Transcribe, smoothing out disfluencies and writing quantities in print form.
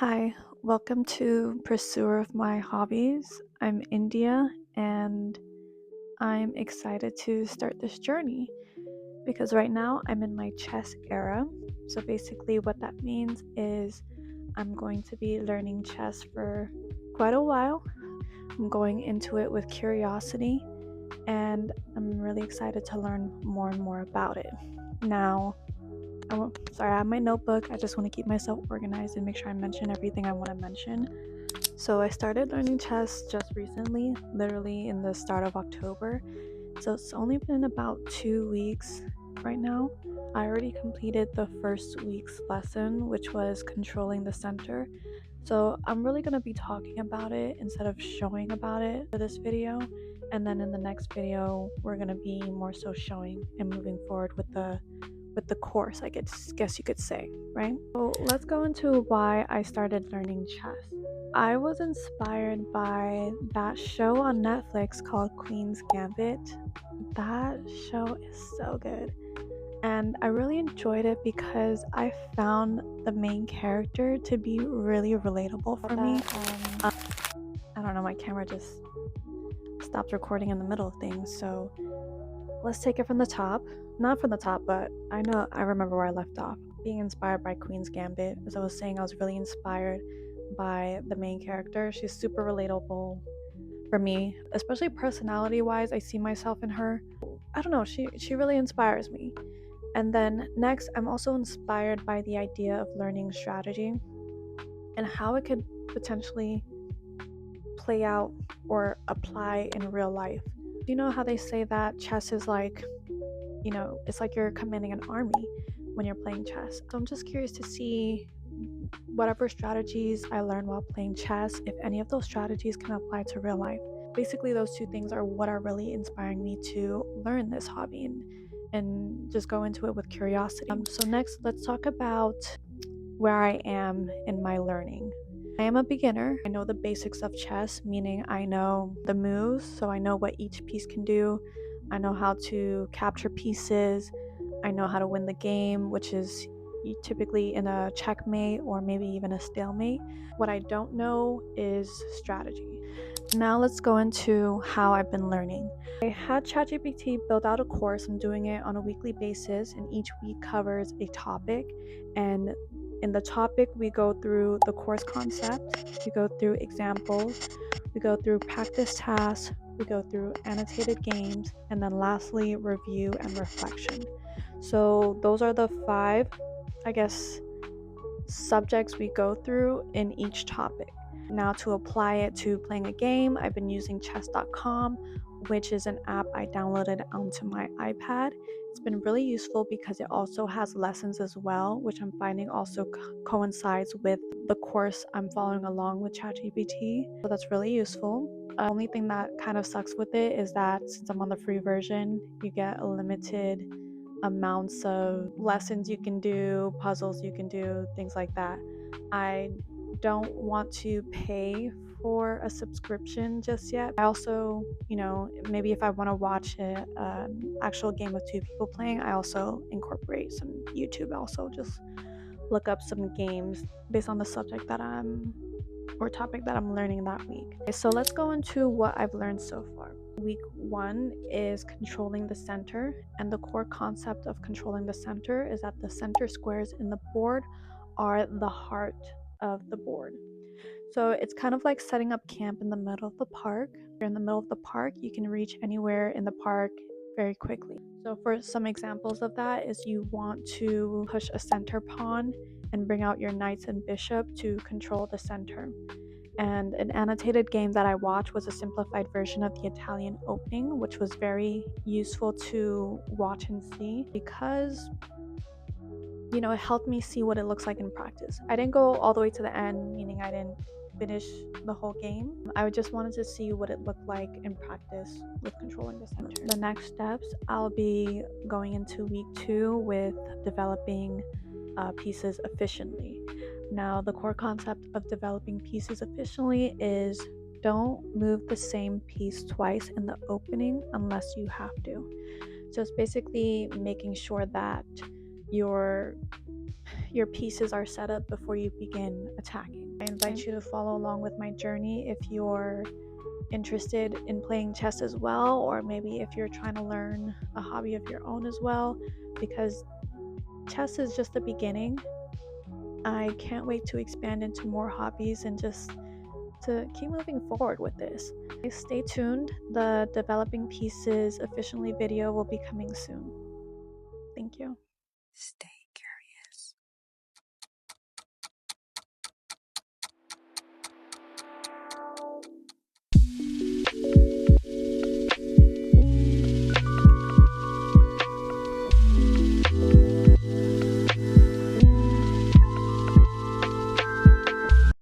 Hi, welcome to Pursuer of My Hobbies. I'm India and I'm excited to start this journey because right now I'm in my chess era. So basically, what that means is I'm going to be learning chess for quite a while. I'm going into it with curiosity and I'm really excited to learn more and more about it. Now, I have my notebook. I just want to keep myself organized and make sure I mention everything I want to mention. So I started learning chess just recently, literally in the start of October. So it's only been about 2 weeks right now. I already completed the first week's lesson, which was controlling the center. So I'm really going to be talking about it instead of showing about it for this video. And then in the next video, we're going to be more so showing and moving forward with the course, I guess you could say, right? So let's go into why I started learning chess. I was inspired by that show on Netflix called Queen's Gambit. That show is so good. And I really enjoyed it because I found the main character to be really relatable for me. I don't know, my camera just stopped recording in the middle of things, so let's take it from the top. Not from the top, but I remember where I left off. Being inspired by Queen's Gambit. As I was saying, I was really inspired by the main character. She's super relatable for me, especially personality wise. I see myself in her. I don't know, she really inspires me. And then next, I'm also inspired by the idea of learning strategy and how it could potentially play out or apply in real life. You know how they say that chess is like, it's like you're commanding an army when you're playing chess. So I'm just curious to see whatever strategies I learn while playing chess, if any of those strategies can apply to real life. Basically, those two things are what are really inspiring me to learn this hobby and just go into it with curiosity. So next, let's talk about where I am in my learning. I am a beginner. I know the basics of chess, meaning I know the moves, so I know what each piece can do. I know how to capture pieces. I know how to win the game, which is typically in a checkmate or maybe even a stalemate. What I don't know is strategy. Now let's go into how I've been learning. I had ChatGPT build out a course. I'm doing it on a weekly basis, and each week covers a topic. And in the topic, we go through the course concept, we go through examples, we go through practice tasks, we go through annotated games, and then lastly, review and reflection. So those are the five, I guess, subjects we go through in each topic. Now, to apply it to playing a game, I've been using chess.com, which is an app I downloaded onto my iPad. It's been really useful because it also has lessons as well, which I'm finding also coincides with the course I'm following along with ChatGPT. So that's really useful. The only thing that kind of sucks with it is that since I'm on the free version, you get a limited amounts of lessons you can do, puzzles you can do, things like that. I don't want to pay for a subscription just yet. I also, maybe if I want to watch an actual game with two people playing, I also incorporate some YouTube. Also, just look up some games based on the subject that or topic that I'm learning that week. Okay, so let's go into what I've learned so far. Week 1 is controlling the center, and the core concept of controlling the center is that the center squares in the board are the heart of the board. So it's kind of like setting up camp in the middle of the park. If you're in the middle of the park, you can reach anywhere in the park very quickly. So for some examples of that is you want to push a center pawn and bring out your knights and bishop to control the center. And an annotated game that I watched was a simplified version of the Italian opening, which was very useful to watch and see because it helped me see what it looks like in practice. I didn't go all the way to the end, meaning I didn't finish the whole game. I just wanted to see what it looked like in practice with controlling the center. The next steps, I'll be going into week 2 with developing pieces efficiently. Now, the core concept of developing pieces efficiently is don't move the same piece twice in the opening unless you have to. So it's basically making sure that your your pieces are set up before you begin attacking. I invite you to follow along with my journey if you're interested in playing chess as well, or maybe if you're trying to learn a hobby of your own as well, because chess is just the beginning. I can't wait to expand into more hobbies and just to keep moving forward with this. Stay tuned. The developing pieces efficiently video will be coming soon. Thank you. Stay